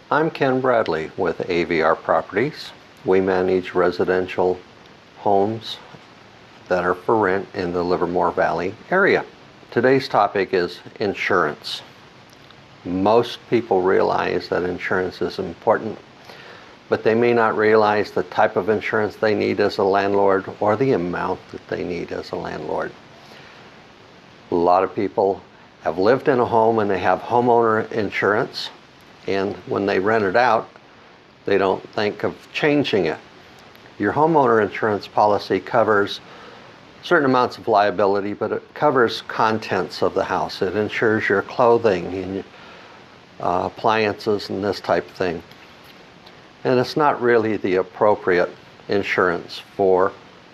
I'm Ken Bradley with AVR Properties. We manage residential homes that are for rent in the Livermore Valley area. Today's topic is insurance. Most people realize that insurance is important, but they may not realize the type of insurance they need as a landlord or the amount that they need as a landlord. A lot of people have lived in a home and they have homeowner insurance, and when they rent it out, they don't think of changing it. Your homeowner insurance policy covers certain amounts of liability, but it covers contents of the house. It insures your clothing and appliances and this type of thing. And it's not really the appropriate insurance for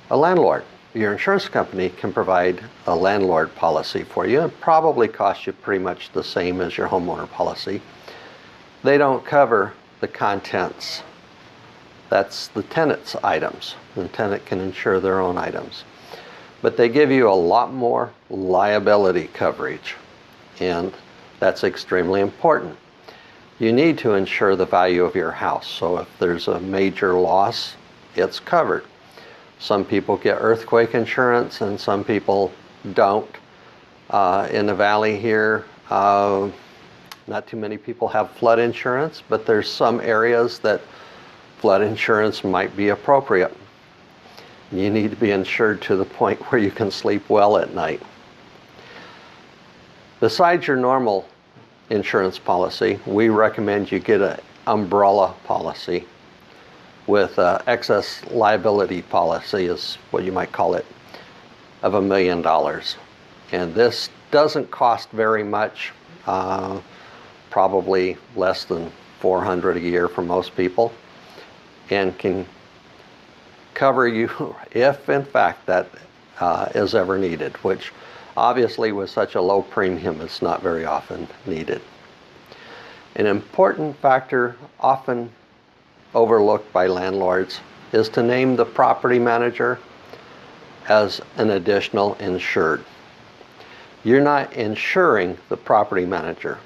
a landlord. Your insurance company can provide a landlord policy for you. It probably costs you pretty much the same as your homeowner policy. They don't cover the contents. That's the tenant's items. The tenant can insure their own items. But they give you a lot more liability coverage, and that's extremely important. You need to insure the value of your house, so if there's a major loss, it's covered. Some people get earthquake insurance and some people don't. In the valley here, not too many people have flood insurance, but there's some areas that flood insurance might be appropriate. You need to be insured to the point where you can sleep well at night. Besides your normal insurance policy, we recommend you get an umbrella policy with excess liability policy, is what you might call it, of $1 million. And this doesn't cost very much, probably less than $400 a year for most people, and can cover you if in fact that is ever needed, which obviously with such a low premium it's not very often needed. An important factor often overlooked by landlords is to name the property manager as an additional insured. You're not insuring the property manager.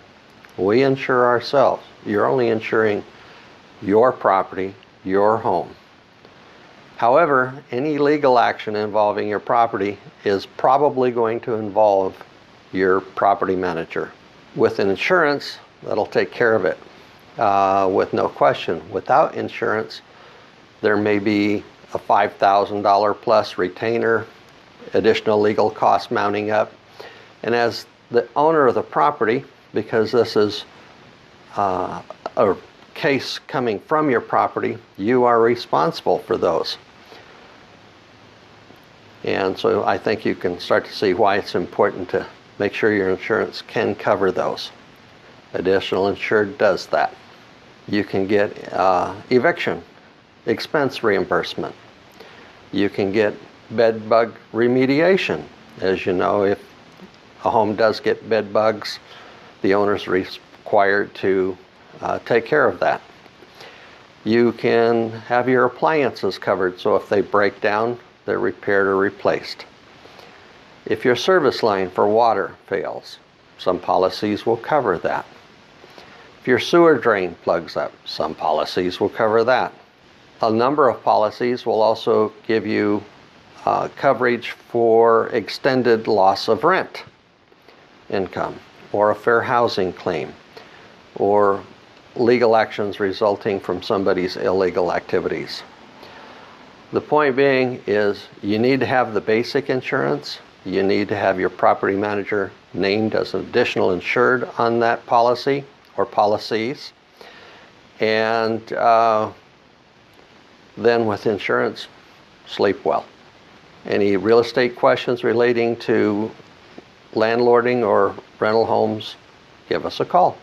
We insure ourselves. You're only insuring your property, your home. However, any legal action involving your property is probably going to involve your property manager. With insurance, that'll take care of it, with no question. Without insurance, there may be a $5,000 plus retainer, additional legal costs mounting up. And as the owner of the property, because this is a case coming from your property, you are responsible for those. And so I think you can start to see why it's important to make sure your insurance can cover those. Additional insured does that. You can get eviction expense reimbursement. You can get bedbug remediation. As you know, if a home does get bed bugs, the owner's required to take care of that. You can have your appliances covered, so if they break down, they're repaired or replaced. If your service line for water fails, some policies will cover that. If your sewer drain plugs up, some policies will cover that. A number of policies will also give you coverage for extended loss of rent income, or a fair housing claim, or legal actions resulting from somebody's illegal activities. The point being is you need to have the basic insurance. You need to have your property manager named as an additional insured on that policy or policies. And then with insurance, sleep well. Any real estate questions relating to landlording or rental homes, give us a call.